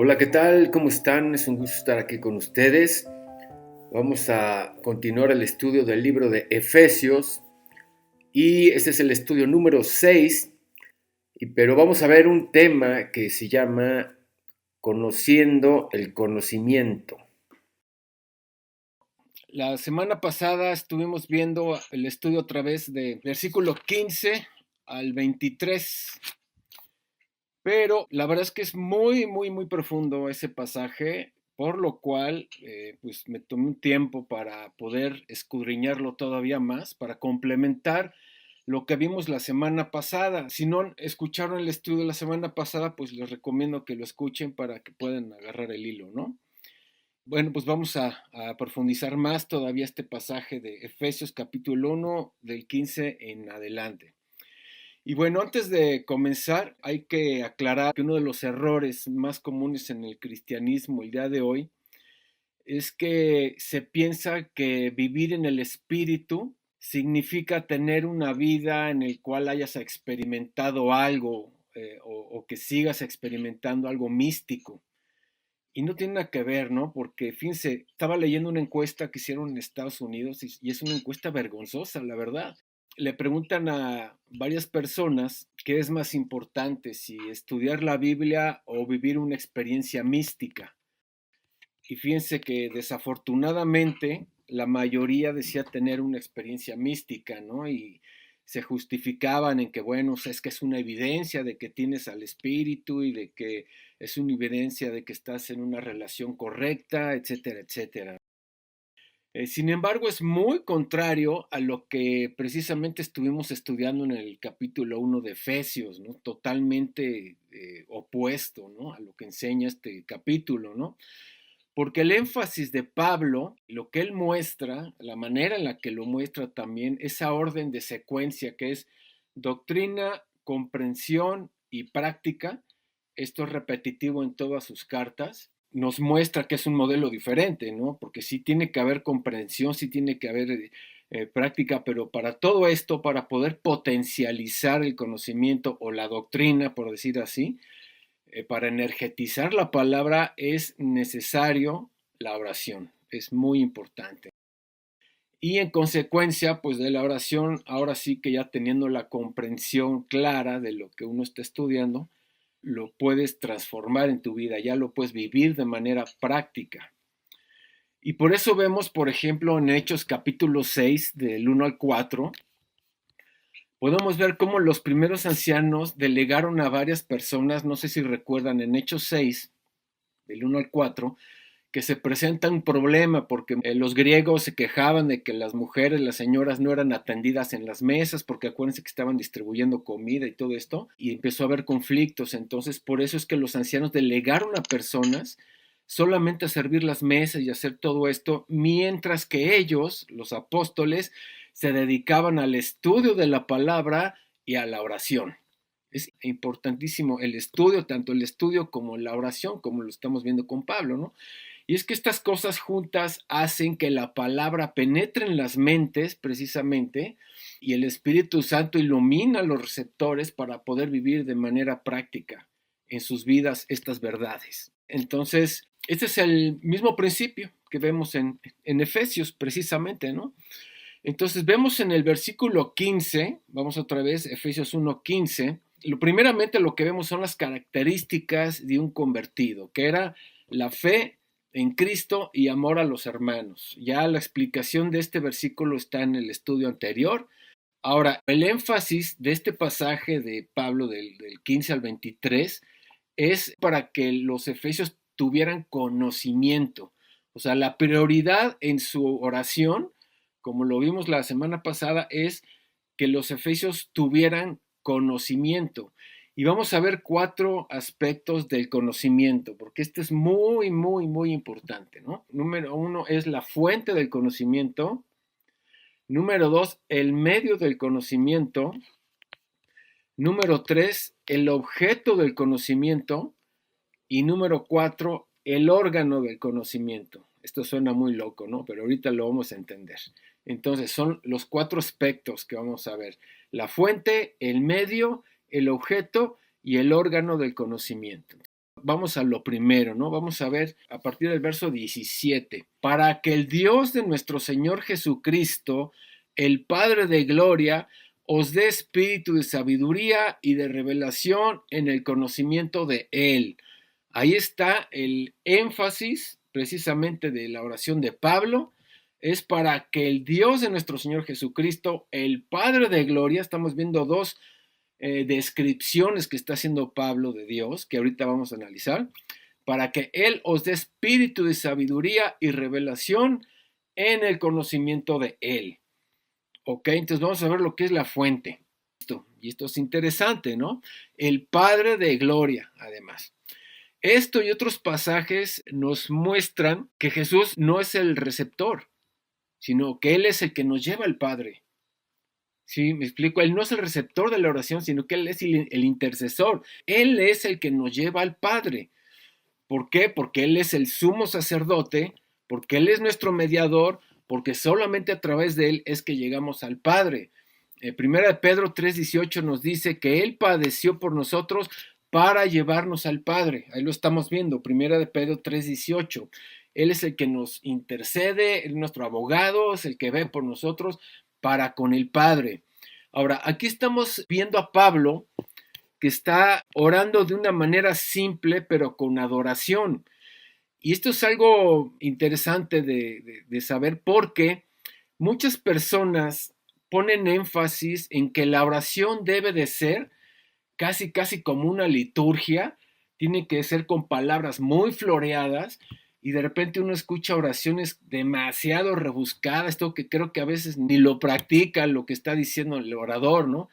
Hola, ¿qué tal? ¿Cómo están? Es un gusto estar aquí con ustedes. Vamos a continuar el estudio del libro de Efesios y este es el estudio número 6, pero vamos a ver un tema que se llama Conociendo el conocimiento. La semana pasada estuvimos viendo el estudio a través de versículo 15 al 23. Pero la verdad es que es muy profundo ese pasaje, por lo cual pues me tomé un tiempo para poder escudriñarlo todavía más, para complementar lo que vimos la semana pasada. Si no escucharon el estudio de la semana pasada, pues les recomiendo que lo escuchen para que puedan agarrar el hilo, ¿no? Bueno, pues vamos a profundizar más todavía este pasaje de Efesios capítulo 1 del 15 en adelante. Y bueno, antes de comenzar, hay que aclarar que uno de los errores más comunes en el cristianismo el día de hoy es que se piensa que vivir en el espíritu significa tener una vida en el cual hayas experimentado algo o que sigas experimentando algo místico. Y no tiene nada que ver, ¿no? Porque, fíjense, estaba leyendo una encuesta que hicieron en Estados Unidos y es una encuesta vergonzosa, la verdad. Le preguntan a varias personas qué es más importante, si estudiar la Biblia o vivir una experiencia mística. Y fíjense que desafortunadamente la mayoría decía tener una experiencia mística, ¿no? Y se justificaban en que, bueno, o sea, es que es una evidencia de que tienes al espíritu y de que es una evidencia de que estás en una relación correcta, etcétera, etcétera. Sin embargo, es muy contrario a lo que precisamente estuvimos estudiando en el capítulo 1 de Efesios, ¿no? Totalmente opuesto, ¿no? A lo que enseña este capítulo, ¿no? Porque el énfasis de Pablo, lo que él muestra, la manera en la que lo muestra también, esa orden de secuencia que es doctrina, comprensión y práctica, esto es repetitivo en todas sus cartas, nos muestra que es un modelo diferente, ¿no? Porque sí tiene que haber comprensión, sí tiene que haber práctica, pero para todo esto, para poder potencializar el conocimiento o la doctrina, por decir así, para energetizar la palabra es necesario la oración, es muy importante. Y en consecuencia, pues de la oración, ahora sí que ya teniendo la comprensión clara de lo que uno está estudiando, lo puedes transformar en tu vida, ya lo puedes vivir de manera práctica. Y por eso vemos, por ejemplo, en Hechos capítulo 6, del 1 al 4, podemos ver cómo los primeros ancianos delegaron a varias personas, no sé si recuerdan, en Hechos 6, del 1 al 4, que se presenta un problema porque los griegos se quejaban de que las mujeres, las señoras no eran atendidas en las mesas porque acuérdense que estaban distribuyendo comida y todo esto y empezó a haber conflictos. Entonces por eso es que los ancianos delegaron a personas solamente a servir las mesas y hacer todo esto, mientras que ellos, los apóstoles, se dedicaban al estudio de la palabra y a la oración. Es importantísimo el estudio, tanto el estudio como la oración, como lo estamos viendo con Pablo, ¿no? Y es que estas cosas juntas hacen que la palabra penetre en las mentes precisamente y el Espíritu Santo ilumina los receptores para poder vivir de manera práctica en sus vidas estas verdades. Entonces, este es el mismo principio que vemos en Efesios precisamente, ¿no? Entonces vemos en el versículo 15, vamos otra vez, Efesios 1:15, primeramente lo que vemos son las características de un convertido, que era la fe en Cristo y amor a los hermanos. Ya la explicación de este versículo está en el estudio anterior. Ahora, el énfasis de este pasaje de Pablo del 15 al 23 es para que los efesios tuvieran conocimiento. O sea, la prioridad en su oración, como lo vimos la semana pasada, es que los efesios tuvieran conocimiento. Y vamos a ver 4 aspectos del conocimiento, porque este es muy importante, ¿no? Número 1 es la fuente del conocimiento. Número 2, el medio del conocimiento. Número 3, el objeto del conocimiento. Y número 4, el órgano del conocimiento. Esto suena muy loco, ¿no? Pero ahorita lo vamos a entender. Entonces, son los 4 aspectos que vamos a ver. La fuente, el medio, el objeto y el órgano del conocimiento. Vamos a lo primero, ¿no? Vamos a ver a partir del verso 17. Para que el Dios de nuestro Señor Jesucristo, el Padre de gloria, os dé espíritu de sabiduría y de revelación en el conocimiento de Él. Ahí está el énfasis precisamente de la oración de Pablo. Es para que el Dios de nuestro Señor Jesucristo, el Padre de gloria, estamos viendo dos descripciones que está haciendo Pablo de Dios, que ahorita vamos a analizar, para que Él os dé espíritu de sabiduría y revelación en el conocimiento de Él. Ok, entonces vamos a ver lo que es la fuente. Y esto es interesante, ¿no? El Padre de gloria, además. Esto y otros pasajes nos muestran que Jesús no es el receptor, sino que Él es el que nos lleva al Padre. Sí, me explico, Él no es el receptor de la oración, sino que Él es el intercesor. Él es el que nos lleva al Padre. ¿Por qué? Porque Él es el sumo sacerdote, porque Él es nuestro mediador, porque solamente a través de Él es que llegamos al Padre. Primera de Pedro 3:18 nos dice que Él padeció por nosotros para llevarnos al Padre. Ahí lo estamos viendo, Primera de Pedro 3:18. Él es el que nos intercede, es nuestro abogado, es el que ve por nosotros para con el Padre. Ahora, aquí estamos viendo a Pablo que está orando de una manera simple, pero con adoración. Y esto es algo interesante de saber porque muchas personas ponen énfasis en que la oración debe de ser casi como una liturgia, tiene que ser con palabras muy floreadas y de repente uno escucha oraciones demasiado rebuscadas, esto que creo que a veces ni lo practica lo que está diciendo el orador, ¿no?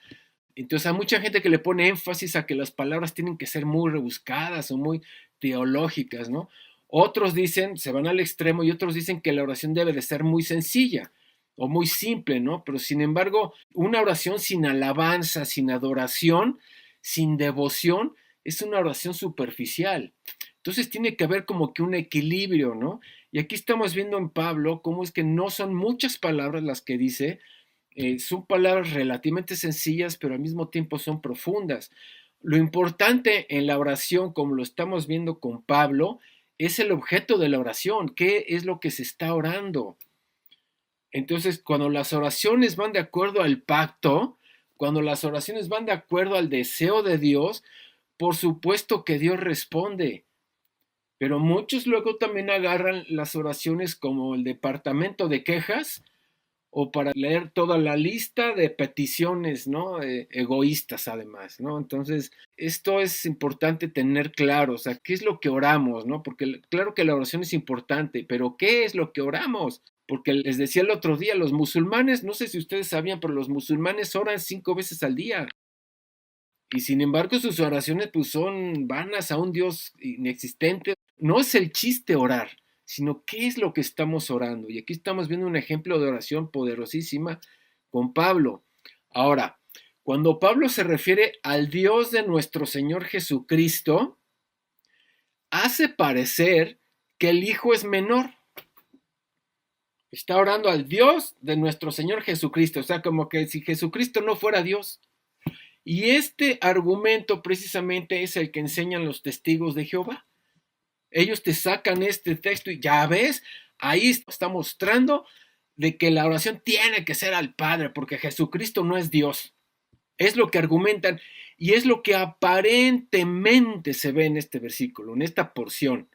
Entonces hay mucha gente que le pone énfasis a que las palabras tienen que ser muy rebuscadas o muy teológicas, ¿no? Otros dicen, se van al extremo y otros dicen que la oración debe de ser muy sencilla o muy simple, ¿no? Pero sin embargo, una oración sin alabanza, sin adoración, sin devoción, es una oración superficial. Entonces tiene que haber como que un equilibrio, ¿no? Y aquí estamos viendo en Pablo cómo es que no son muchas palabras las que dice, son palabras relativamente sencillas, pero al mismo tiempo son profundas. Lo importante en la oración, como lo estamos viendo con Pablo, es el objeto de la oración. ¿Qué es lo que se está orando? Entonces, cuando las oraciones van de acuerdo al pacto, cuando las oraciones van de acuerdo al deseo de Dios, por supuesto que Dios responde. Pero muchos luego también agarran las oraciones como el departamento de quejas o para leer toda la lista de peticiones, ¿no? Egoístas además, ¿no? Entonces, esto es importante tener claro, o sea, ¿qué es lo que oramos, ¿no? Porque claro que la oración es importante, pero ¿qué es lo que oramos? Porque les decía el otro día, los musulmanes, no sé si ustedes sabían, pero los musulmanes oran 5 veces al día. Y sin embargo sus oraciones pues son vanas a un Dios inexistente. No es el chiste orar, sino qué es lo que estamos orando. Y aquí estamos viendo un ejemplo de oración poderosísima con Pablo. Ahora, cuando Pablo se refiere al Dios de nuestro Señor Jesucristo, hace parecer que el Hijo es menor. Está orando al Dios de nuestro Señor Jesucristo, o sea, como que si Jesucristo no fuera Dios. Y este argumento precisamente es el que enseñan los testigos de Jehová. Ellos te sacan este texto y ya ves, ahí está mostrando de que la oración tiene que ser al Padre, porque Jesucristo no es Dios. Es lo que argumentan y es lo que aparentemente se ve en este versículo, en esta porción.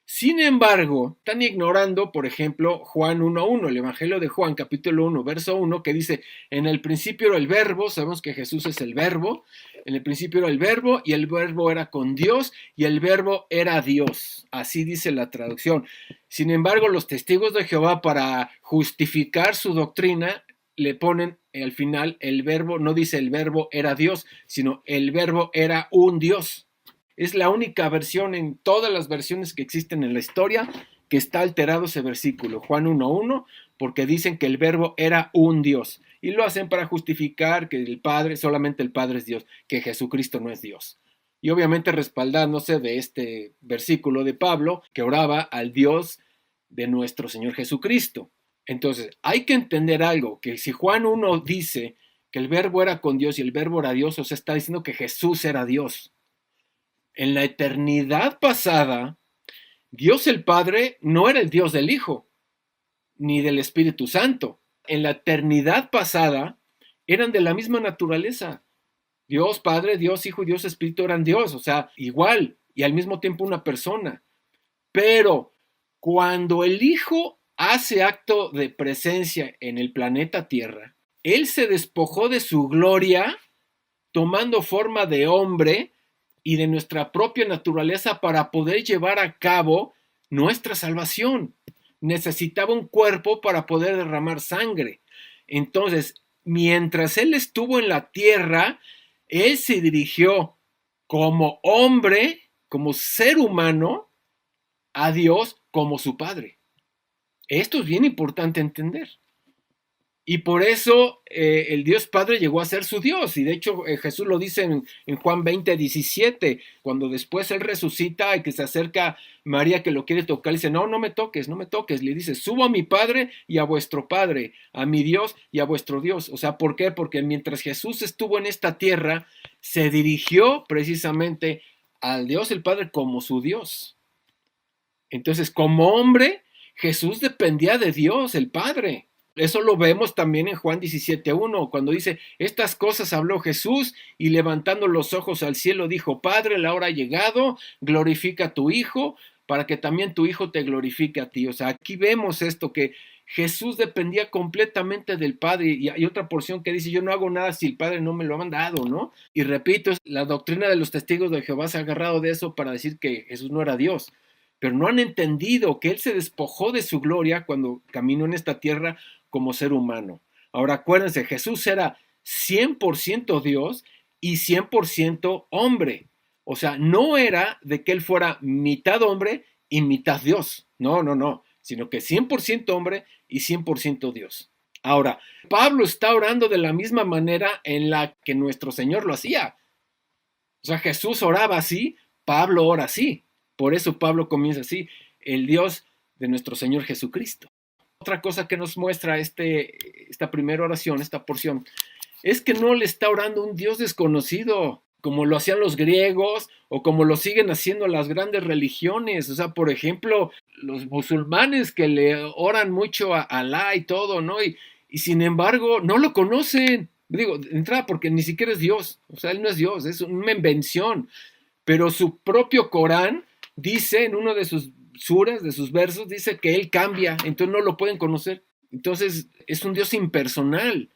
Sin embargo, están ignorando, por ejemplo, Juan 1.1, el Evangelio de Juan, capítulo 1, verso 1, que dice, en el principio era el verbo, sabemos que Jesús es el verbo, en el principio era el verbo y el verbo era con Dios y el verbo era Dios, así dice la traducción. Sin embargo, los testigos de Jehová para justificar su doctrina le ponen al final el verbo, no dice el verbo era Dios, sino el verbo era un Dios. Es la única versión en todas las versiones que existen en la historia que está alterado ese versículo, Juan 1.1, porque dicen que el verbo era un Dios. Y lo hacen para justificar que el Padre, solamente el Padre es Dios, que Jesucristo no es Dios. Y obviamente respaldándose de este versículo de Pablo, que oraba al Dios de nuestro Señor Jesucristo. Entonces, hay que entender algo, que si Juan 1 dice que el verbo era con Dios y el verbo era Dios, o sea, está diciendo que Jesús era Dios. En la eternidad pasada, Dios el Padre no era el Dios del Hijo, ni del Espíritu Santo. En la eternidad pasada eran de la misma naturaleza. Dios Padre, Dios Hijo y Dios Espíritu eran Dios, o sea, igual y al mismo tiempo una persona. Pero cuando el Hijo hace acto de presencia en el planeta Tierra, Él se despojó de su gloria tomando forma de hombre y de nuestra propia naturaleza para poder llevar a cabo nuestra salvación. Necesitaba un cuerpo para poder derramar sangre. Entonces, mientras Él estuvo en la tierra, Él se dirigió como hombre, como ser humano, a Dios como su Padre. Esto es bien importante entender. Y por eso el Dios Padre llegó a ser su Dios. Y de hecho Jesús lo dice en Juan 20:17, cuando después Él resucita y que se acerca María que lo quiere tocar, dice, no, no me toques, no me toques. Le dice, subo a mi Padre y a vuestro Padre, a mi Dios y a vuestro Dios. O sea, ¿por qué? Porque mientras Jesús estuvo en esta tierra, se dirigió precisamente al Dios el Padre como su Dios. Entonces, como hombre, Jesús dependía de Dios, el Padre. Eso lo vemos también en Juan 17:1, cuando dice, estas cosas habló Jesús y levantando los ojos al cielo dijo, Padre, la hora ha llegado, glorifica a tu Hijo, para que también tu Hijo te glorifique a ti. O sea, aquí vemos esto, que Jesús dependía completamente del Padre, y hay otra porción que dice, yo no hago nada si el Padre no me lo ha mandado, ¿no? Y repito, la doctrina de los testigos de Jehová se ha agarrado de eso para decir que Jesús no era Dios, pero no han entendido que Él se despojó de su gloria cuando caminó en esta tierra como ser humano. Ahora acuérdense, Jesús era 100% Dios y 100% hombre. O sea, no era de que Él fuera mitad hombre y mitad Dios. No, no, no. Sino que 100% hombre y 100% Dios. Ahora, Pablo está orando de la misma manera en la que nuestro Señor lo hacía. O sea, Jesús oraba así, Pablo ora así. Por eso Pablo comienza así, el Dios de nuestro Señor Jesucristo. Otra cosa que nos muestra esta primera oración, esta porción, es que no le está orando un Dios desconocido, como lo hacían los griegos o como lo siguen haciendo las grandes religiones. O sea, por ejemplo, los musulmanes que le oran mucho a Alá y todo, ¿no? Y sin embargo, no lo conocen. Digo, de entrada porque ni siquiera es Dios. O sea, Él no es Dios, es una invención. Pero su propio Corán dice en uno de sus suras, de sus versos, dice que Él cambia, entonces no lo pueden conocer. Entonces es un Dios impersonal,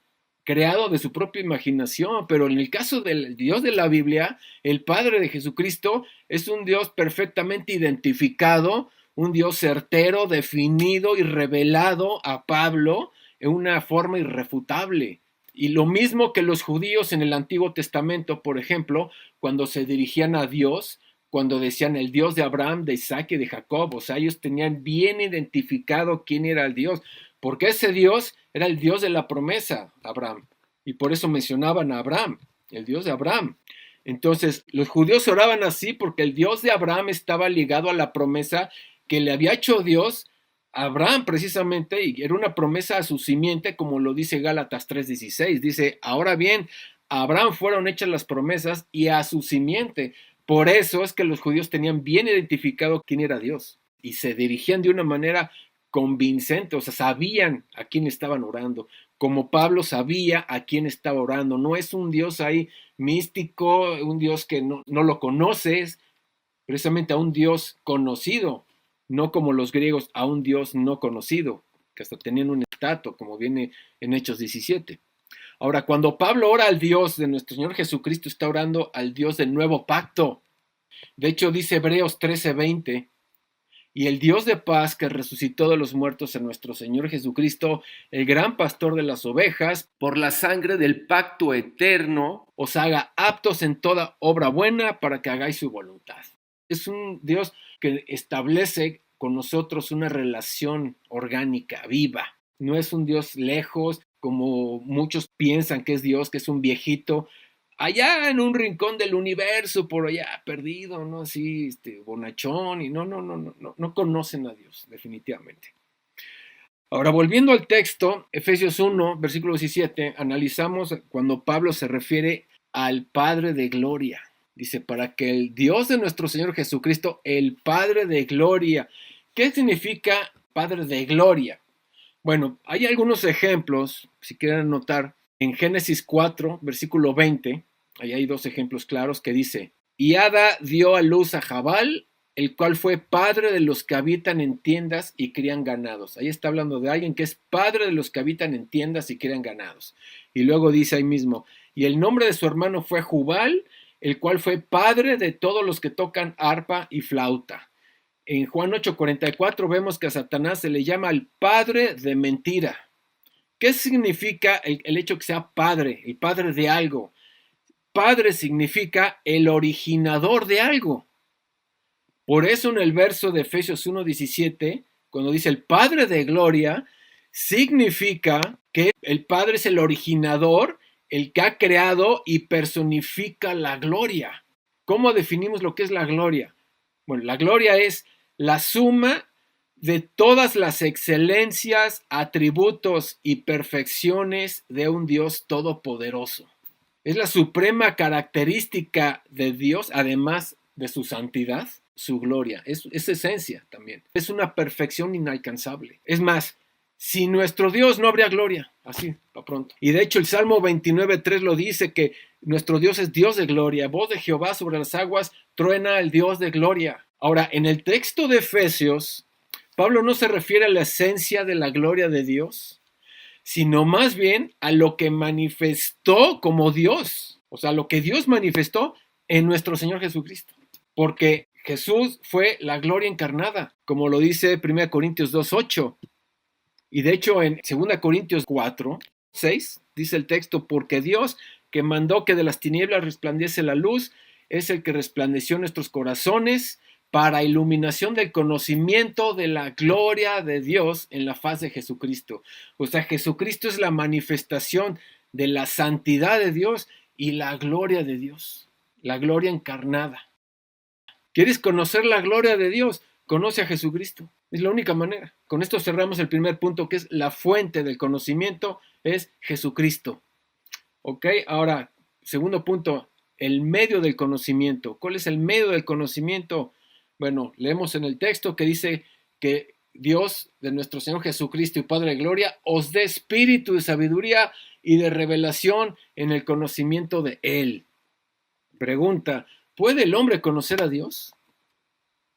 creado de su propia imaginación, pero en el caso del Dios de la Biblia, el Padre de Jesucristo, es un Dios perfectamente identificado, un Dios certero, definido y revelado a Pablo en una forma irrefutable. Y lo mismo que los judíos en el Antiguo Testamento, por ejemplo, cuando se dirigían a Dios, cuando decían el Dios de Abraham, de Isaac y de Jacob, o sea, ellos tenían bien identificado quién era el Dios, porque ese Dios era el Dios de la promesa, Abraham, y por eso mencionaban a Abraham, el Dios de Abraham. Entonces, los judíos oraban así porque el Dios de Abraham estaba ligado a la promesa que le había hecho Dios a Abraham precisamente, y era una promesa a su simiente, como lo dice Gálatas 3:16, dice, ahora bien, a Abraham fueron hechas las promesas y a su simiente. Por eso es que los judíos tenían bien identificado quién era Dios y se dirigían de una manera convincente, o sea, sabían a quién estaban orando, como Pablo sabía a quién estaba orando. No es un Dios ahí místico, un Dios que no lo conoces, precisamente a un Dios conocido, no como los griegos a un Dios no conocido, que hasta tenían un estatus, como viene en Hechos 17. Ahora, cuando Pablo ora al Dios de nuestro Señor Jesucristo, está orando al Dios del nuevo pacto. De hecho, dice Hebreos 13:20, y el Dios de paz que resucitó de los muertos en nuestro Señor Jesucristo, el gran pastor de las ovejas, por la sangre del pacto eterno, os haga aptos en toda obra buena para que hagáis su voluntad. Es un Dios que establece con nosotros una relación orgánica, viva. No es un Dios lejos, como muchos piensan que es Dios, que es un viejito allá en un rincón del universo, por allá perdido, ¿no? Así, bonachón, y no conocen a Dios, definitivamente. Ahora, volviendo al texto, Efesios 1, versículo 17, analizamos cuando Pablo se refiere al Padre de gloria. Dice, para que el Dios de nuestro Señor Jesucristo, el Padre de gloria. ¿Qué significa Padre de gloria? Bueno, hay algunos ejemplos, si quieren anotar, en Génesis 4, versículo 20, ahí hay dos ejemplos claros que dice, y Ada dio a luz a Jabal, el cual fue padre de los que habitan en tiendas y crían ganados. Ahí está hablando de alguien que es padre de los que habitan en tiendas y crían ganados. Y luego dice ahí mismo, y el nombre de su hermano fue Jubal, el cual fue padre de todos los que tocan arpa y flauta. En Juan 8:44 vemos que a Satanás se le llama el padre de mentira. ¿Qué significa el hecho que sea padre, el padre de algo? Padre significa el originador de algo. Por eso en el verso de Efesios 1:17, cuando dice el Padre de gloria, significa que el Padre es el originador, el que ha creado y personifica la gloria. ¿Cómo definimos lo que es la gloria? Bueno, la gloria es la suma de todas las excelencias, atributos y perfecciones de un Dios todopoderoso. Es la suprema característica de Dios, además de su santidad, su gloria. Es esencia también. Es una perfección inalcanzable. Es más, sin nuestro Dios no habría gloria. Así, para pronto. Y de hecho el Salmo 29:3 lo dice, que nuestro Dios es Dios de gloria. Voz de Jehová sobre las aguas, truena el Dios de gloria. Ahora, en el texto de Efesios, Pablo no se refiere a la esencia de la gloria de Dios, sino más bien a lo que manifestó como Dios, o sea, lo que Dios manifestó en nuestro Señor Jesucristo. Porque Jesús fue la gloria encarnada, como lo dice 1 Corintios 2:8. Y de hecho en 2 Corintios 4:6 dice el texto, porque Dios que mandó que de las tinieblas resplandeciese la luz, es el que resplandeció en nuestros corazones para iluminación del conocimiento de la gloria de Dios en la faz de Jesucristo. O sea, Jesucristo es la manifestación de la santidad de Dios y la gloria de Dios, la gloria encarnada. ¿Quieres conocer la gloria de Dios? Conoce a Jesucristo. Es la única manera. Con esto cerramos el primer punto, que es la fuente del conocimiento, es Jesucristo. ¿Ok? Ahora, segundo punto, el medio del conocimiento. ¿Cuál es el medio del conocimiento? Bueno, leemos en el texto que dice que Dios de nuestro Señor Jesucristo y Padre de gloria os dé espíritu de sabiduría y de revelación en el conocimiento de Él. Pregunta, ¿puede el hombre conocer a Dios?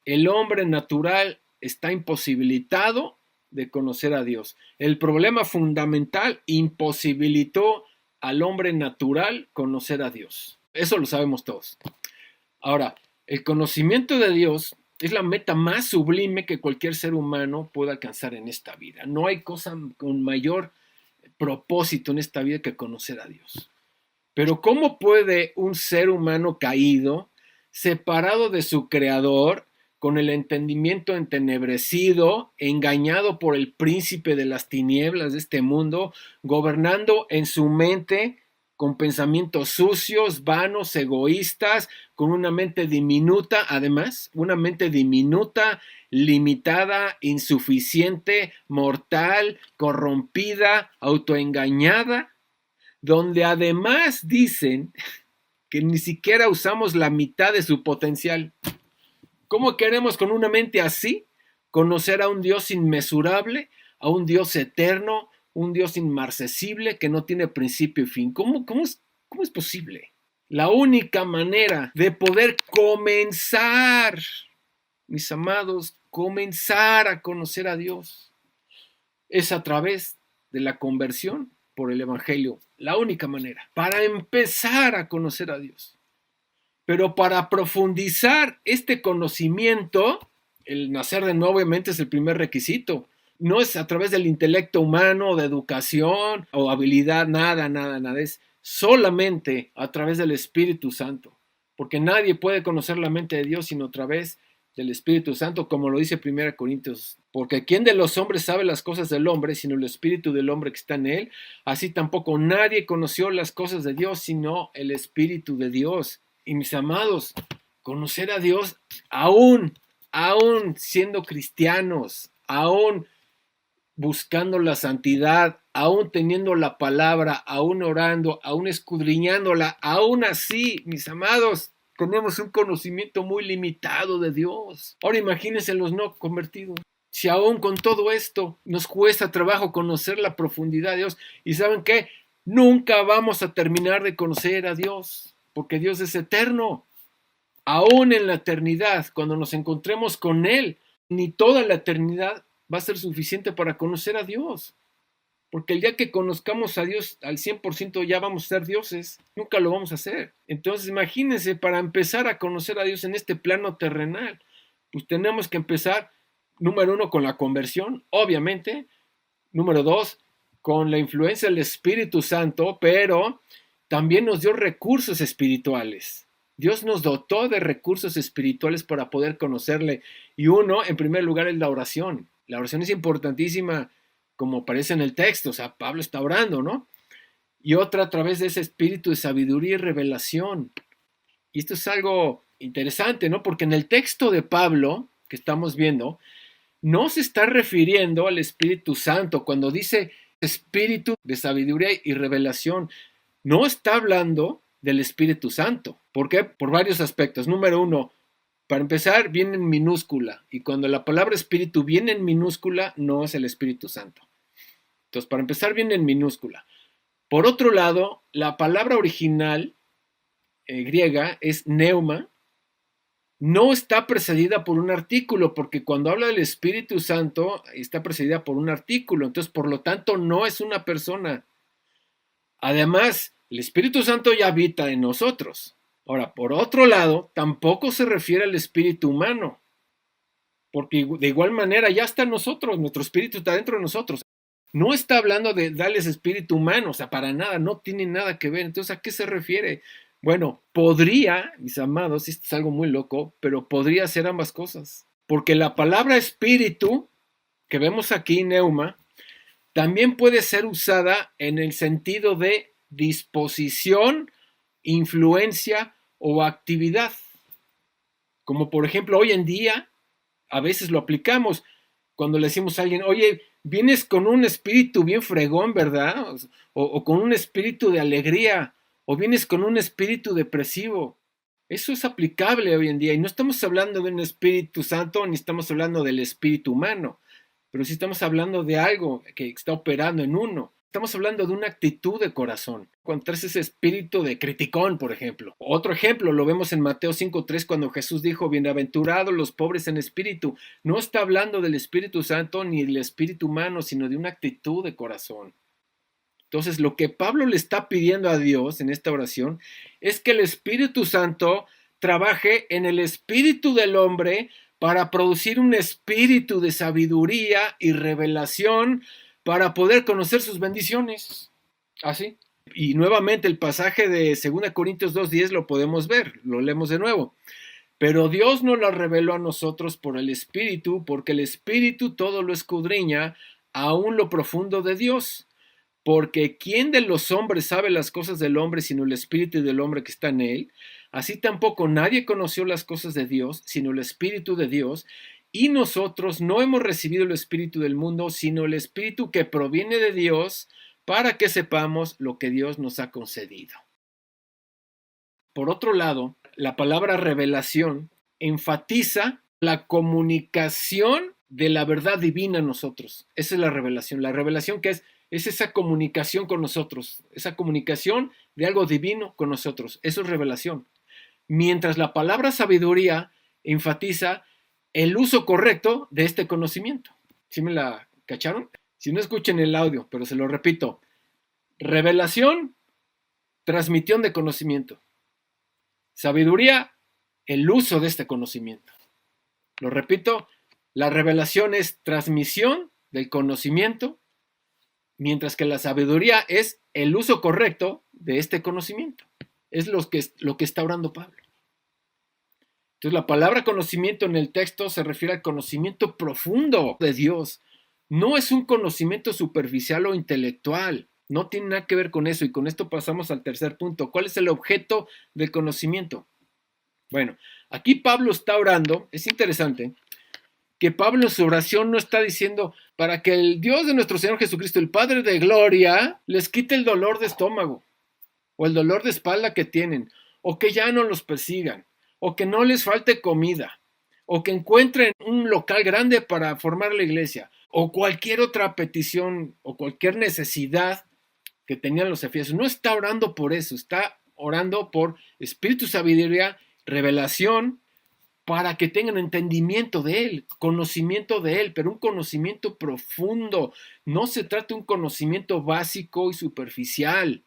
El hombre natural está imposibilitado de conocer a Dios. El problema fundamental imposibilitó al hombre natural conocer a Dios. Eso lo sabemos todos. Ahora, el conocimiento de Dios es la meta más sublime que cualquier ser humano pueda alcanzar en esta vida. No hay cosa con mayor propósito en esta vida que conocer a Dios. Pero ¿cómo puede un ser humano caído, separado de su creador, con el entendimiento entenebrecido, engañado por el príncipe de las tinieblas de este mundo, gobernando en su mente con pensamientos sucios, vanos, egoístas, con una mente diminuta, además, una mente diminuta, limitada, insuficiente, mortal, corrompida, autoengañada, donde además dicen que ni siquiera usamos la mitad de su potencial? ¿Cómo queremos con una mente así conocer a un Dios inmesurable, a un Dios eterno, un Dios inmarcesible que no tiene principio y fin? ¿Cómo es posible? La única manera de poder comenzar, mis amados, comenzar a conocer a Dios es a través de la conversión por el Evangelio. La única manera para empezar a conocer a Dios. Pero para profundizar este conocimiento, el nacer de nuevo obviamente es el primer requisito. No es a través del intelecto humano, de educación o habilidad, nada. Es solamente a través del Espíritu Santo. Porque nadie puede conocer la mente de Dios sino a través del Espíritu Santo, como lo dice 1 Corintios. Porque ¿quién de los hombres sabe las cosas del hombre sino el Espíritu del hombre que está en él? Así tampoco nadie conoció las cosas de Dios sino el Espíritu de Dios. Y mis amados, conocer a Dios aún siendo cristianos, aún buscando la santidad, aún teniendo la palabra, aún orando, aún escudriñándola, aún así, mis amados, tenemos un conocimiento muy limitado de Dios. Ahora imagínense los no convertidos. Si aún con todo esto nos cuesta trabajo conocer la profundidad de Dios, y ¿saben qué? Nunca vamos a terminar de conocer a Dios, porque Dios es eterno. Aún en la eternidad, cuando nos encontremos con Él, ni toda la eternidad va a ser suficiente para conocer a Dios. Porque el día que conozcamos a Dios al 100% ya vamos a ser dioses, nunca lo vamos a hacer. Entonces imagínense, para empezar a conocer a Dios en este plano terrenal, pues tenemos que empezar, número 1, con la conversión, obviamente. Número 2, con la influencia del Espíritu Santo, pero también nos dio recursos espirituales. Dios nos dotó de recursos espirituales para poder conocerle. Y uno, en primer lugar, es la oración. La oración es importantísima, como aparece en el texto. O sea, Pablo está orando, ¿no? Y otra, a través de ese espíritu de sabiduría y revelación. Y esto es algo interesante, ¿no? Porque en el texto de Pablo, que estamos viendo, no se está refiriendo al Espíritu Santo. Cuando dice espíritu de sabiduría y revelación, no está hablando del Espíritu Santo. ¿Por qué? Por varios aspectos. Número 1, para empezar, viene en minúscula. Y cuando la palabra espíritu viene en minúscula, no es el Espíritu Santo. Entonces, para empezar, viene en minúscula. Por otro lado, la palabra original griega es neuma. No está precedida por un artículo, porque cuando habla del Espíritu Santo, está precedida por un artículo. Entonces, por lo tanto, no es una persona. Además, el Espíritu Santo ya habita en nosotros. Ahora, por otro lado, tampoco se refiere al espíritu humano, porque de igual manera ya está en nosotros, nuestro espíritu está dentro de nosotros. No está hablando de darles espíritu humano, o sea, para nada, no tiene nada que ver. Entonces, ¿a qué se refiere? Bueno, podría, mis amados, esto es algo muy loco, pero podría ser ambas cosas. Porque la palabra espíritu, que vemos aquí, neuma, también puede ser usada en el sentido de disposición, influencia o actividad. Como por ejemplo, hoy en día, a veces lo aplicamos cuando le decimos a alguien, oye, vienes con un espíritu bien fregón, ¿verdad? O con un espíritu de alegría, o vienes con un espíritu depresivo. Eso es aplicable hoy en día, y no estamos hablando de un Espíritu Santo, ni estamos hablando del espíritu humano, pero sí estamos hablando de algo que está operando en uno. Estamos hablando de una actitud de corazón. Cuando traes ese espíritu de criticón, por ejemplo. Otro ejemplo lo vemos en Mateo 5:3, cuando Jesús dijo, bienaventurados los pobres en espíritu. No está hablando del Espíritu Santo ni del espíritu humano, sino de una actitud de corazón. Entonces, lo que Pablo le está pidiendo a Dios en esta oración es que el Espíritu Santo trabaje en el espíritu del hombre para producir un espíritu de sabiduría y revelación para poder conocer sus bendiciones. ¿Así? Y nuevamente el pasaje de 2 Corintios 2:10 lo podemos ver, lo leemos de nuevo. Pero Dios nos lo reveló a nosotros por el Espíritu, porque el Espíritu todo lo escudriña, aún lo profundo de Dios. Porque ¿quién de los hombres sabe las cosas del hombre sino el Espíritu del hombre que está en él? Así tampoco nadie conoció las cosas de Dios sino el Espíritu de Dios. Y nosotros no hemos recibido el Espíritu del mundo, sino el Espíritu que proviene de Dios, para que sepamos lo que Dios nos ha concedido. Por otro lado, la palabra revelación enfatiza la comunicación de la verdad divina en nosotros. Esa es la revelación. La revelación que es esa comunicación con nosotros, esa comunicación de algo divino con nosotros. Eso es revelación. Mientras la palabra sabiduría enfatiza el uso correcto de este conocimiento. ¿Sí me la cacharon? Si no, escuchen el audio, pero se lo repito. Revelación, transmisión de conocimiento. Sabiduría, el uso de este conocimiento. Lo repito, la revelación es transmisión del conocimiento, mientras que la sabiduría es el uso correcto de este conocimiento. Es lo que está orando Pablo. Entonces, la palabra conocimiento en el texto se refiere al conocimiento profundo de Dios. No es un conocimiento superficial o intelectual. No tiene nada que ver con eso. Y con esto pasamos al tercer punto. ¿Cuál es el objeto del conocimiento? Bueno, aquí Pablo está orando. Es interesante que Pablo en su oración no está diciendo para que el Dios de nuestro Señor Jesucristo, el Padre de gloria, les quite el dolor de estómago o el dolor de espalda que tienen o que ya no los persigan. o que no les falte comida, o que encuentren un local grande para formar la iglesia, o cualquier otra petición o cualquier necesidad que tenían los efesios. No está orando por eso, está orando por espíritu, sabiduría, revelación, para que tengan entendimiento de Él, conocimiento de Él, pero un conocimiento profundo. No se trata de un conocimiento básico y superficial,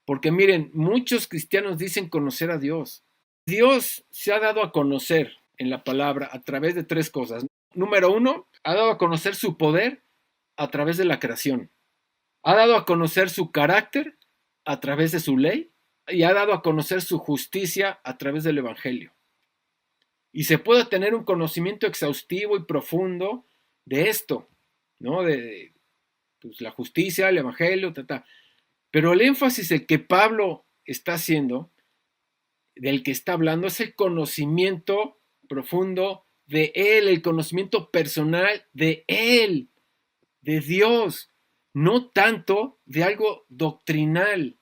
porque miren, muchos cristianos dicen conocer a Dios. Dios se ha dado a conocer en la palabra a través de tres cosas. Número uno, ha dado a conocer su poder a través de la creación. Ha dado a conocer su carácter a través de su ley y ha dado a conocer su justicia a través del Evangelio. Y se puede tener un conocimiento exhaustivo y profundo de esto, ¿no? De pues, la justicia, el Evangelio, pero el énfasis el que Pablo está haciendo, del que está hablando, es el conocimiento profundo de Él, el conocimiento personal de Él, de Dios, no tanto de algo doctrinal,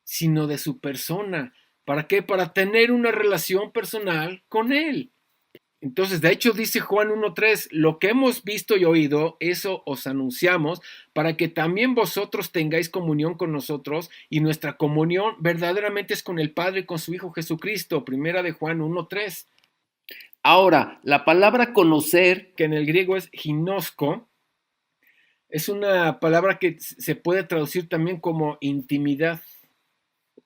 sino de su persona. ¿Para qué? Para tener una relación personal con Él. Entonces, de hecho, dice Juan 1.3, lo que hemos visto y oído, eso os anunciamos, para que también vosotros tengáis comunión con nosotros, y nuestra comunión verdaderamente es con el Padre y con su Hijo Jesucristo. Primera de Juan 1.3. Ahora, la palabra conocer, que en el griego es ginosko, es una palabra que se puede traducir también como intimidad,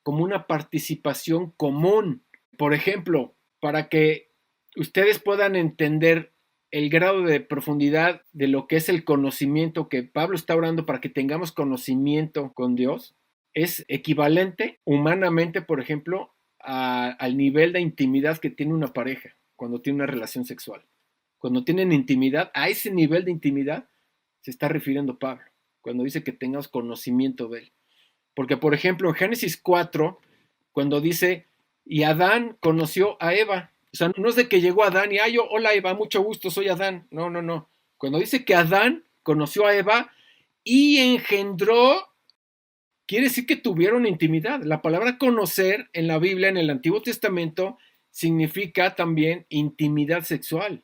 como una participación común. Por ejemplo, para que ustedes puedan entender el grado de profundidad de lo que es el conocimiento que Pablo está orando para que tengamos conocimiento con Dios, es equivalente humanamente, por ejemplo, al nivel de intimidad que tiene una pareja cuando tiene una relación sexual. Cuando tienen intimidad, a ese nivel de intimidad se está refiriendo Pablo, cuando dice que tengamos conocimiento de él. Porque, por ejemplo, en Génesis 4, cuando dice, y Adán conoció a Eva, o sea, no es de que llegó Adán y, yo, hola Eva, mucho gusto, soy Adán. No, no, no. Cuando dice que Adán conoció a Eva y engendró, quiere decir que tuvieron intimidad. La palabra conocer en la Biblia, en el Antiguo Testamento, significa también intimidad sexual.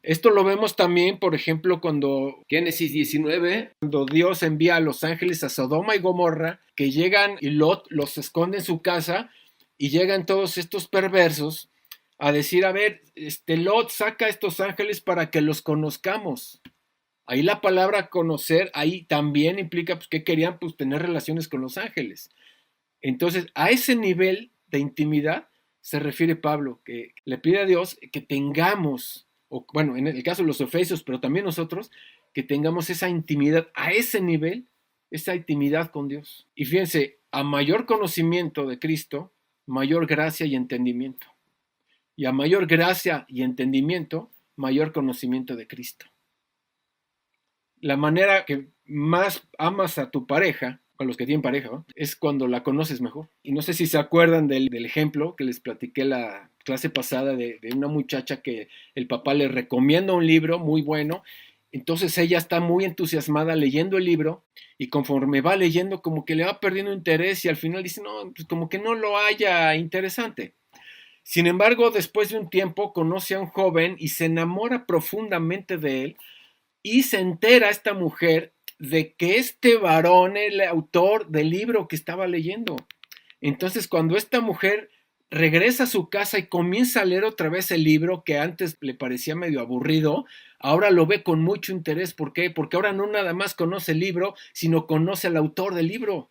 Esto lo vemos también, por ejemplo, cuando Génesis 19, cuando Dios envía a los ángeles a Sodoma y Gomorra, que llegan y Lot los esconde en su casa y llegan todos estos perversos a decir, a ver, Lot saca a estos ángeles para que los conozcamos. Ahí la palabra conocer, ahí también implica pues, que querían pues, tener relaciones con los ángeles. Entonces, a ese nivel de intimidad se refiere Pablo, que le pide a Dios que tengamos, o bueno, en el caso de los efesios, pero también nosotros, que tengamos esa intimidad a ese nivel, esa intimidad con Dios. Y fíjense, a mayor conocimiento de Cristo, mayor gracia y entendimiento. Y a mayor gracia y entendimiento, mayor conocimiento de Cristo. La manera que más amas a tu pareja, a los que tienen pareja, ¿no? Es cuando la conoces mejor. Y no sé si se acuerdan del ejemplo que les platiqué la clase pasada de una muchacha que el papá le recomienda un libro muy bueno. Entonces ella está muy entusiasmada leyendo el libro y conforme va leyendo como que le va perdiendo interés y al final dice, no, pues como que no lo haya interesante. Sin embargo, después de un tiempo conoce a un joven y se enamora profundamente de él y se entera esta mujer de que este varón es el autor del libro que estaba leyendo. Entonces, cuando esta mujer regresa a su casa y comienza a leer otra vez el libro que antes le parecía medio aburrido, ahora lo ve con mucho interés. ¿Por qué? Porque ahora no nada más conoce el libro, sino conoce al autor del libro.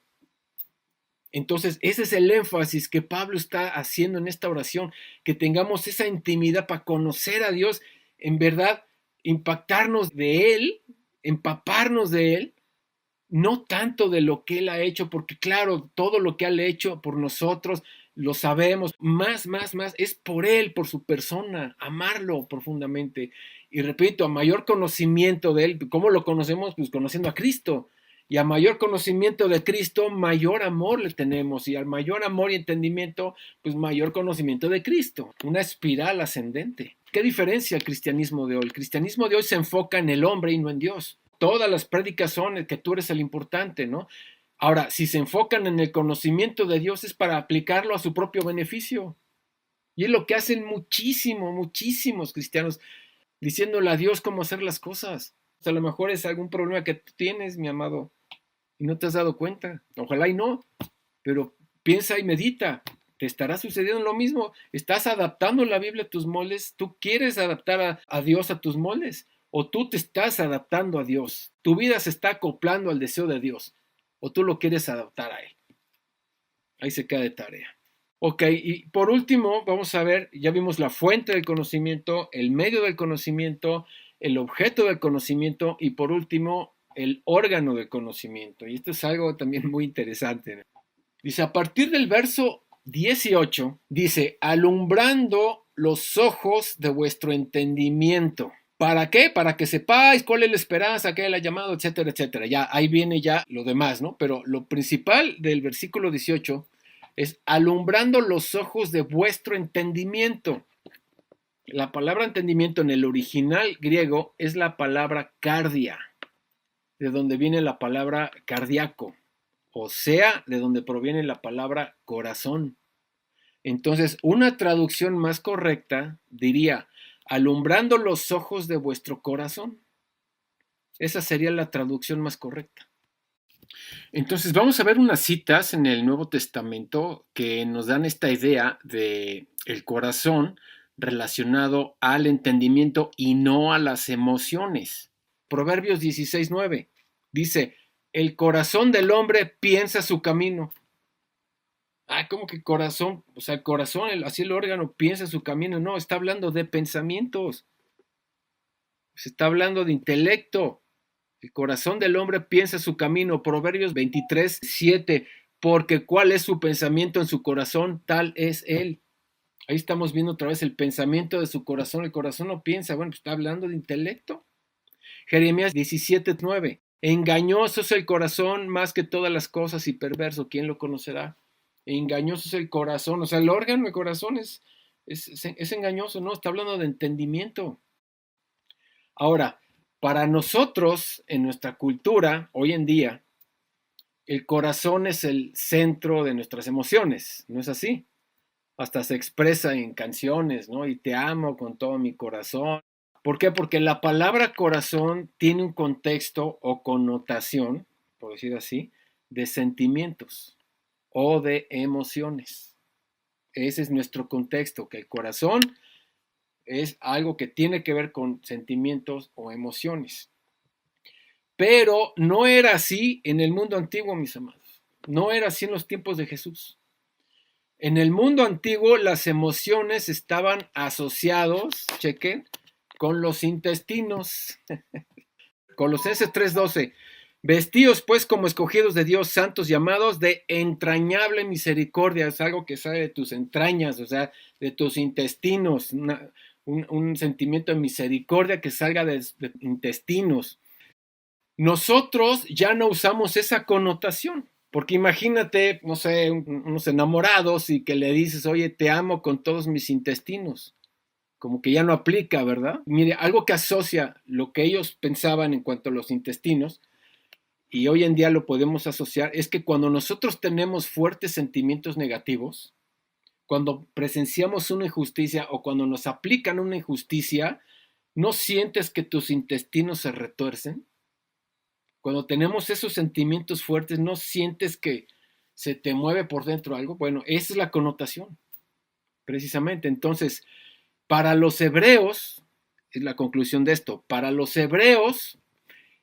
Entonces, ese es el énfasis que Pablo está haciendo en esta oración, que tengamos esa intimidad para conocer a Dios, en verdad, impactarnos de Él, empaparnos de Él, no tanto de lo que Él ha hecho, porque claro, todo lo que Él ha hecho por nosotros, lo sabemos, más, es por Él, por su persona, amarlo profundamente. Y repito, a mayor conocimiento de Él, ¿cómo lo conocemos? Pues conociendo a Cristo. Y a mayor conocimiento de Cristo, mayor amor le tenemos. Y al mayor amor y entendimiento, pues mayor conocimiento de Cristo. Una espiral ascendente. ¿Qué diferencia el cristianismo de hoy? El cristianismo de hoy se enfoca en el hombre y no en Dios. Todas las prédicas son que tú eres el importante, ¿no? Ahora, si se enfocan en el conocimiento de Dios es para aplicarlo a su propio beneficio. Y es lo que hacen muchísimos cristianos, diciéndole a Dios cómo hacer las cosas. O sea, a lo mejor es algún problema que tú tienes, mi amado, y no te has dado cuenta. Ojalá y no, pero piensa y medita. Te estará sucediendo lo mismo. Estás adaptando la Biblia a tus moldes. Tú quieres adaptar a Dios a tus moldes. O tú te estás adaptando a Dios. Tu vida se está acoplando al deseo de Dios. O tú lo quieres adaptar a Él. Ahí se queda de tarea. Ok, y por último, vamos a ver, ya vimos la fuente del conocimiento, el medio del conocimiento, el objeto del conocimiento y por último, el órgano del conocimiento. Y esto es algo también muy interesante, ¿no? Dice, a partir del verso 18, dice, alumbrando los ojos de vuestro entendimiento. ¿Para qué? Para que sepáis cuál es la esperanza que Él ha llamado, etcétera, etcétera. Ya, ahí viene ya lo demás, ¿no? Pero lo principal del versículo 18 es alumbrando los ojos de vuestro entendimiento. La palabra entendimiento en el original griego es la palabra cardia, de donde viene la palabra cardíaco, o sea, de donde proviene la palabra corazón. Entonces, una traducción más correcta diría, alumbrando los ojos de vuestro corazón. Esa sería la traducción más correcta. Entonces, vamos a ver unas citas en el Nuevo Testamento que nos dan esta idea de el corazón relacionado al entendimiento y no a las emociones. Proverbios 16:9 dice, el corazón del hombre piensa su camino. ¿Cómo que corazón? O sea, el corazón, así el órgano piensa su camino. No, está hablando de pensamientos. Se está hablando de intelecto. El corazón del hombre piensa su camino. Proverbios 23:7. Porque cuál es su pensamiento en su corazón, tal es él. Ahí estamos viendo otra vez el pensamiento de su corazón. El corazón no piensa. Bueno, pues está hablando de intelecto. Jeremías 17:9. Engañoso es el corazón más que todas las cosas y perverso. ¿Quién lo conocerá? Engañoso es el corazón. O sea, el órgano del corazón es engañoso, ¿no? Está hablando de entendimiento. Ahora, para nosotros, en nuestra cultura, hoy en día, el corazón es el centro de nuestras emociones, ¿no es así? Hasta se expresa en canciones, ¿no? Y te amo con todo mi corazón. ¿Por qué? Porque la palabra corazón tiene un contexto o connotación, por decir así, de sentimientos o de emociones. Ese es nuestro contexto, que el corazón es algo que tiene que ver con sentimientos o emociones. Pero no era así en el mundo antiguo, mis amados. No era así en los tiempos de Jesús. En el mundo antiguo las emociones estaban asociados, chequen, con los intestinos. Colosenses 3:12. Vestíos pues como escogidos de Dios, santos llamados de entrañable misericordia. Es algo que sale de tus entrañas, o sea, de tus intestinos. Un sentimiento de misericordia que salga de intestinos. Nosotros ya no usamos esa connotación. Porque imagínate, no sé, unos enamorados y que le dices, oye, te amo con todos mis intestinos. Como que ya no aplica, ¿verdad? Mire, algo que asocia lo que ellos pensaban en cuanto a los intestinos, y hoy en día lo podemos asociar, es que cuando nosotros tenemos fuertes sentimientos negativos, cuando presenciamos una injusticia o cuando nos aplican una injusticia, ¿no sientes que tus intestinos se retuercen? Cuando tenemos esos sentimientos fuertes, ¿no sientes que se te mueve por dentro algo? Bueno, esa es la connotación, precisamente. Entonces, para los hebreos, es la conclusión de esto, para los hebreos,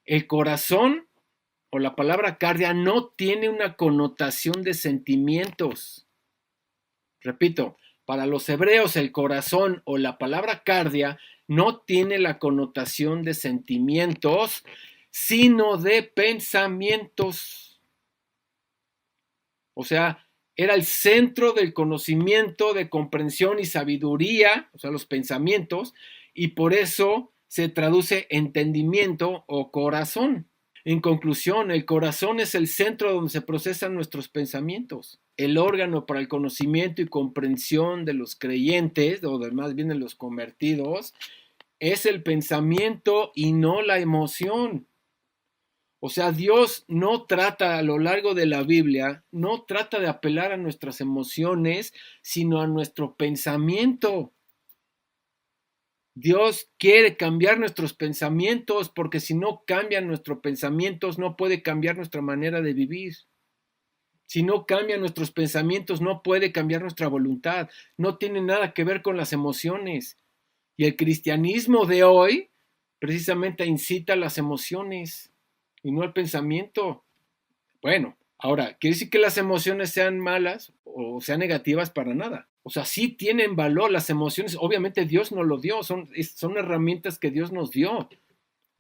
el corazón o la palabra cardia no tiene una connotación de sentimientos. Repito, para los hebreos el corazón o la palabra cardia no tiene la connotación de sentimientos, sino de pensamientos. O sea, era el centro del conocimiento, de comprensión y sabiduría, o sea, los pensamientos, y por eso se traduce entendimiento o corazón. En conclusión, el corazón es el centro donde se procesan nuestros pensamientos, el órgano para el conocimiento y comprensión de los creyentes, o más bien de los convertidos, es el pensamiento y no la emoción. O sea, Dios no trata a lo largo de la Biblia, no trata de apelar a nuestras emociones, sino a nuestro pensamiento. Dios quiere cambiar nuestros pensamientos, porque si no cambian nuestros pensamientos, no puede cambiar nuestra manera de vivir. Si no cambian nuestros pensamientos, no puede cambiar nuestra voluntad. No tiene nada que ver con las emociones. Y el cristianismo de hoy precisamente incita a las emociones y no al pensamiento. Bueno, ahora, ¿quiere decir que las emociones sean malas o sean negativas? Para nada. O sea, sí tienen valor las emociones. Obviamente Dios nos lo dio, son herramientas que Dios nos dio.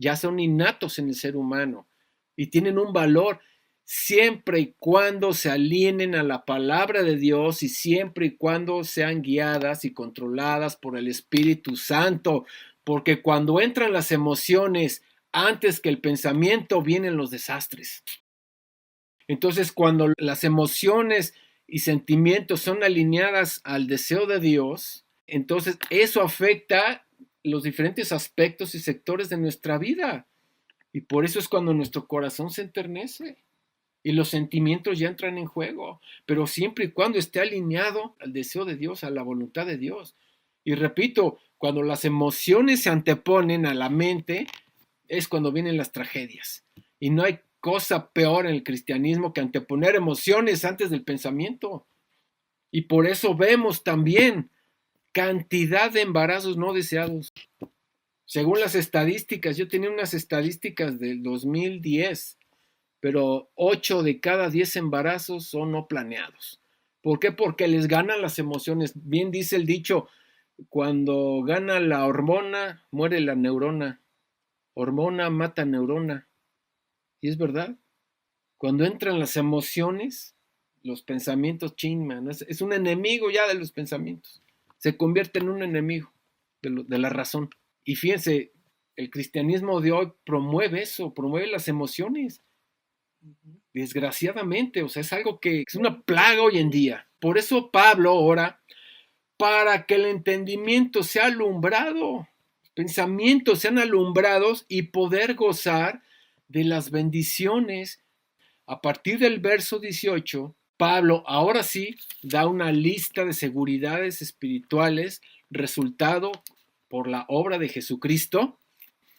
Ya son innatos en el ser humano y tienen un valor siempre y cuando se alineen a la palabra de Dios y siempre y cuando sean guiadas y controladas por el Espíritu Santo, porque cuando entran las emociones antes que el pensamiento vienen los desastres. Entonces, cuando las emociones y sentimientos son alineadas al deseo de Dios, entonces eso afecta los diferentes aspectos y sectores de nuestra vida. Y por eso es cuando nuestro corazón se enternece y los sentimientos ya entran en juego, pero siempre y cuando esté alineado al deseo de Dios, a la voluntad de Dios. Y repito, cuando las emociones se anteponen a la mente, es cuando vienen las tragedias. Y no hay cosa peor en el cristianismo que anteponer emociones antes del pensamiento. Y por eso vemos también cantidad de embarazos no deseados. Según las estadísticas, yo tenía unas estadísticas del 2010, pero 8 de cada 10 embarazos son no planeados. ¿Por qué? Porque les ganan las emociones. Bien dice el dicho, cuando gana la hormona, muere la neurona. Hormona mata neurona. Y es verdad. Cuando entran las emociones, los pensamientos chinman. Es un enemigo ya de los pensamientos. Se convierte en un enemigo de la razón. Y fíjense, el cristianismo de hoy promueve eso, promueve las emociones. Desgraciadamente, o sea, es algo que es una plaga hoy en día. Por eso Pablo ora para que el entendimiento sea alumbrado, pensamientos sean alumbrados y poder gozar de las bendiciones. A partir del verso 18, Pablo ahora sí da una lista de seguridades espirituales resultado por la obra de Jesucristo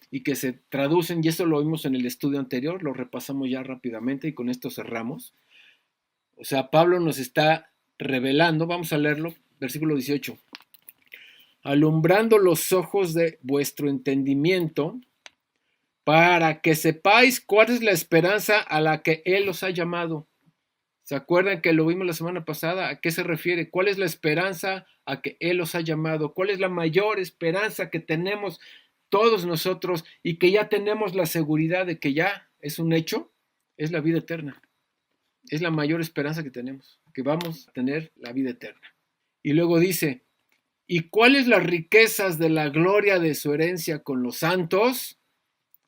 y que se traducen, y eso lo vimos en el estudio anterior, lo repasamos ya rápidamente y con esto cerramos. O sea, Pablo nos está revelando, vamos a leerlo, versículo 18, alumbrando los ojos de vuestro entendimiento para que sepáis cuál es la esperanza a la que Él os ha llamado. ¿Se acuerdan que lo vimos la semana pasada? ¿A qué se refiere? ¿Cuál es la esperanza a que Él os ha llamado? ¿Cuál es la mayor esperanza que tenemos todos nosotros y que ya tenemos la seguridad de que ya es un hecho? Es la vida eterna. Es la mayor esperanza que tenemos, que vamos a tener la vida eterna. Y luego dice, ¿y cuáles las riquezas de la gloria de su herencia con los santos?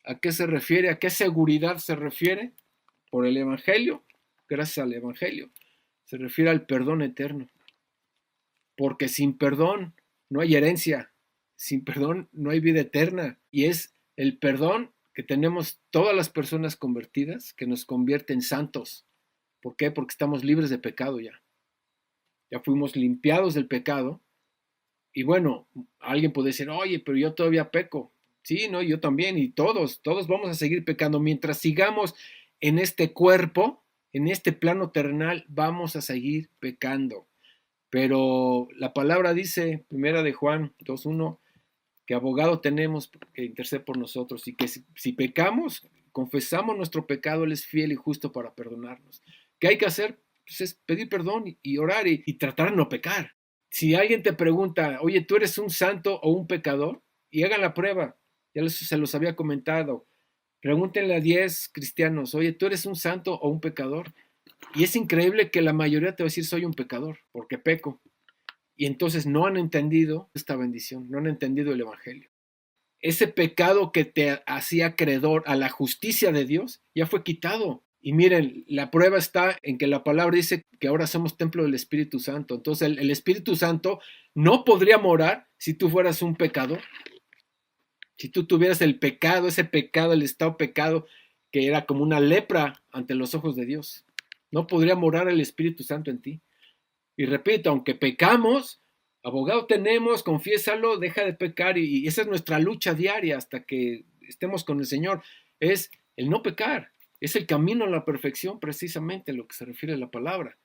¿A qué se refiere? ¿A qué seguridad se refiere? Por el Evangelio, gracias al Evangelio. Se refiere al perdón eterno. Porque sin perdón no hay herencia. Sin perdón no hay vida eterna. Y es el perdón que tenemos todas las personas convertidas que nos convierte en santos. ¿Por qué? Porque estamos libres de pecado ya. Ya fuimos limpiados del pecado. Y bueno, alguien puede decir, oye, pero yo todavía peco. Sí, no, yo también. Y todos vamos a seguir pecando. Mientras sigamos en este cuerpo, en este plano terrenal, vamos a seguir pecando. Pero la palabra dice, primera de Juan 2:1, que abogado tenemos que intercede por nosotros y que si pecamos, confesamos nuestro pecado, Él es fiel y justo para perdonarnos. ¿Qué hay que hacer? Pues es pedir perdón y orar y tratar de no pecar. Si alguien te pregunta, oye, ¿tú eres un santo o un pecador? Y hagan la prueba, se los había comentado. Pregúntenle a 10 cristianos, oye, ¿tú eres un santo o un pecador? Y es increíble que la mayoría te va a decir, soy un pecador, porque peco. Y entonces no han entendido esta bendición, no han entendido el Evangelio. Ese pecado que te hacía acreedor a la justicia de Dios ya fue quitado. Y miren, la prueba está en que la palabra dice que ahora somos templo del Espíritu Santo. Entonces el Espíritu Santo no podría morar si tú fueras un pecador. Si tú tuvieras el pecado, ese pecado, el estado pecado que era como una lepra ante los ojos de Dios. No podría morar el Espíritu Santo en ti. Y repito, aunque pecamos, abogado tenemos, confiésalo, deja de pecar y esa es nuestra lucha diaria hasta que estemos con el Señor. Es el no pecar, es el camino a la perfección precisamente a lo que se refiere a la palabra.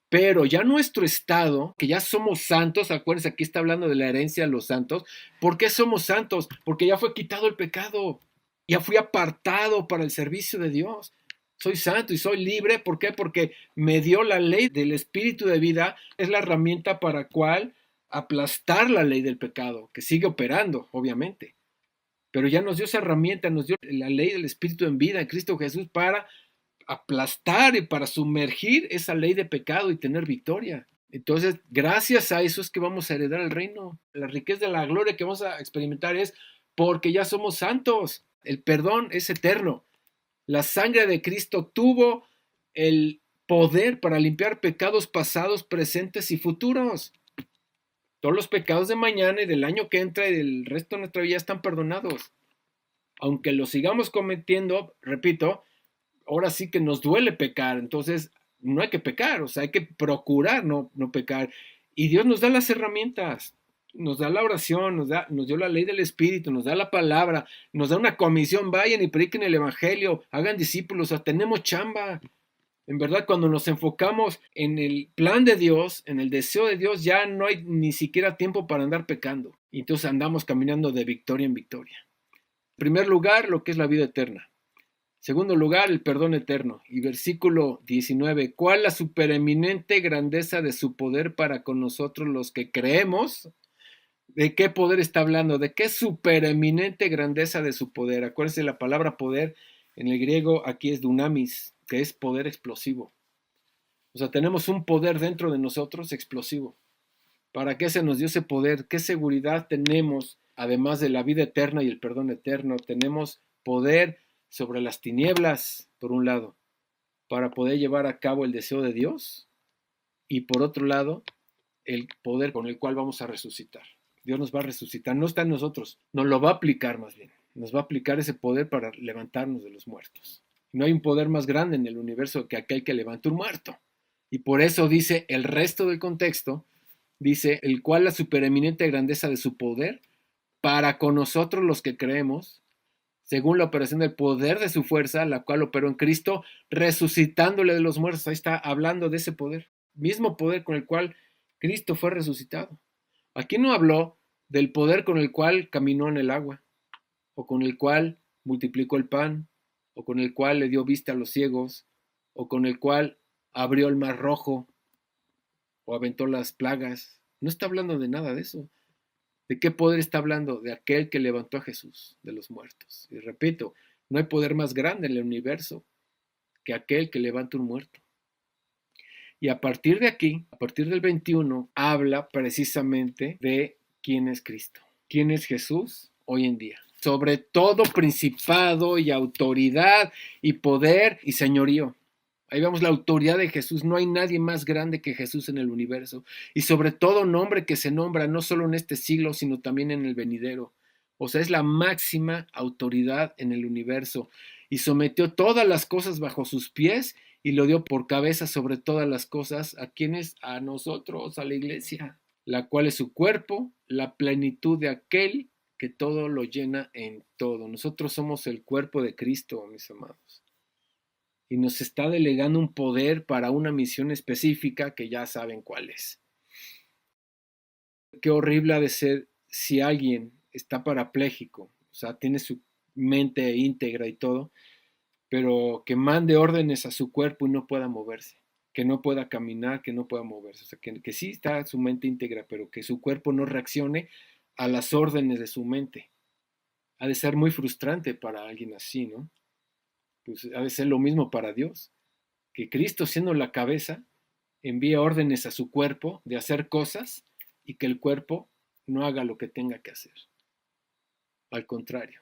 Pero ya nuestro estado, que ya somos santos, acuérdense, aquí está hablando de la herencia de los santos. ¿Por qué somos santos? Porque ya fue quitado el pecado, ya fui apartado para el servicio de Dios. Soy santo y soy libre. ¿Por qué? Porque me dio la ley del espíritu de vida. Es la herramienta para cual aplastar la ley del pecado, que sigue operando, obviamente. Pero ya nos dio esa herramienta, nos dio la ley del espíritu en vida en Cristo Jesús para aplastar y para sumergir esa ley de pecado y tener victoria. Entonces, gracias a eso es que vamos a heredar el reino. La riqueza de la gloria que vamos a experimentar es porque ya somos santos. El perdón es eterno. La sangre de Cristo tuvo el poder para limpiar pecados pasados, presentes y futuros. Todos los pecados de mañana y del año que entra y del resto de nuestra vida están perdonados. Aunque los sigamos cometiendo, repito, ahora sí que nos duele pecar, entonces no hay que pecar, o sea, hay que procurar no pecar. Y Dios nos da las herramientas, nos da la oración, nos dio la ley del Espíritu, nos da la palabra, nos da una comisión, vayan y prediquen el Evangelio, hagan discípulos, o sea, tenemos chamba. En verdad, cuando nos enfocamos en el plan de Dios, en el deseo de Dios, ya no hay ni siquiera tiempo para andar pecando. Y entonces andamos caminando de victoria en victoria. En primer lugar, lo que es la vida eterna. Segundo lugar, el perdón eterno. Y versículo 19, ¿cuál la supereminente grandeza de su poder para con nosotros los que creemos? ¿De qué poder está hablando? ¿De qué supereminente grandeza de su poder? Acuérdense, la palabra poder en el griego aquí es dunamis, que es poder explosivo. O sea, tenemos un poder dentro de nosotros explosivo. ¿Para qué se nos dio ese poder? ¿Qué seguridad tenemos, además de la vida eterna y el perdón eterno? Tenemos poder sobre las tinieblas, por un lado, para poder llevar a cabo el deseo de Dios, y por otro lado, el poder con el cual vamos a resucitar. Dios nos va a resucitar, no está en nosotros, nos lo va a aplicar más bien, nos va a aplicar ese poder para levantarnos de los muertos. No hay un poder más grande en el universo que aquel que levanta un muerto. Y por eso dice el resto del contexto, dice, el cual la supereminente grandeza de su poder para con nosotros los que creemos, según la operación del poder de su fuerza, la cual operó en Cristo, resucitándole de los muertos. Ahí está hablando de ese poder, mismo poder con el cual Cristo fue resucitado. Aquí no habló del poder con el cual caminó en el agua, o con el cual multiplicó el pan, o con el cual le dio vista a los ciegos, o con el cual abrió el mar rojo, o aventó las plagas. No está hablando de nada de eso. ¿De qué poder está hablando? De aquel que levantó a Jesús de los muertos. Y repito, no hay poder más grande en el universo que aquel que levanta un muerto. Y a partir de aquí, a partir del 21, habla precisamente de quién es Cristo, quién es Jesús hoy en día. Sobre todo principado y autoridad y poder y señorío. Ahí vemos la autoridad de Jesús. No hay nadie más grande que Jesús en el universo. Y sobre todo nombre que se nombra no solo en este siglo, sino también en el venidero. O sea, es la máxima autoridad en el universo. Y sometió todas las cosas bajo sus pies y lo dio por cabeza sobre todas las cosas. ¿A quiénes? A nosotros, a la iglesia, la cual es su cuerpo, la plenitud de aquel que todo lo llena en todo. Nosotros somos el cuerpo de Cristo, mis amados. Y nos está delegando un poder para una misión específica que ya saben cuál es. Qué horrible ha de ser si alguien está parapléjico, o sea, tiene su mente íntegra y todo, pero que mande órdenes a su cuerpo y no pueda moverse, que no pueda caminar, que no pueda moverse, o sea, que sí está su mente íntegra, pero que su cuerpo no reaccione a las órdenes de su mente. Ha de ser muy frustrante para alguien así, ¿no? Pues ha de ser lo mismo para Dios, que Cristo siendo la cabeza envía órdenes a su cuerpo de hacer cosas y que el cuerpo no haga lo que tenga que hacer. Al contrario,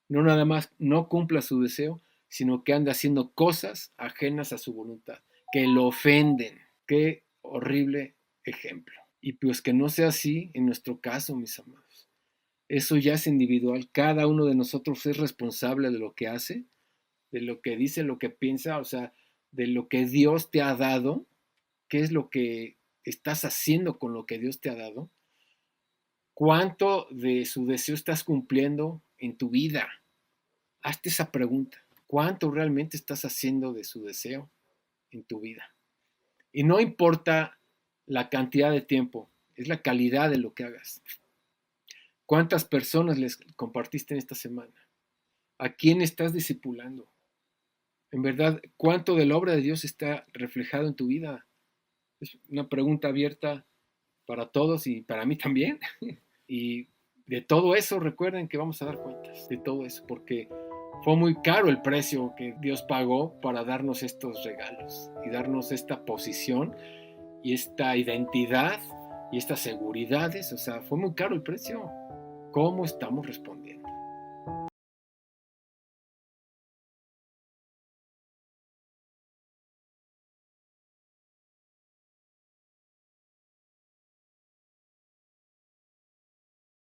no nada más no cumpla su deseo, sino que anda haciendo cosas ajenas a su voluntad, que lo ofenden. Qué horrible ejemplo. Y pues que no sea así en nuestro caso, mis amados. Eso ya es individual. Cada uno de nosotros es responsable de lo que hace de lo que dice, lo que piensa, o sea, de lo que Dios te ha dado, qué es lo que estás haciendo con lo que Dios te ha dado, cuánto de su deseo estás cumpliendo en tu vida. Hazte esa pregunta. ¿Cuánto realmente estás haciendo de su deseo en tu vida? Y no importa la cantidad de tiempo, es la calidad de lo que hagas. ¿Cuántas personas les compartiste en esta semana? ¿A quién estás discipulando? En verdad, ¿cuánto de la obra de Dios está reflejado en tu vida? Es una pregunta abierta para todos y para mí también. Y de todo eso, recuerden que vamos a dar cuentas de todo eso, porque fue muy caro el precio que Dios pagó para darnos estos regalos y darnos esta posición y esta identidad y estas seguridades. O sea, fue muy caro el precio. ¿Cómo estamos respondiendo?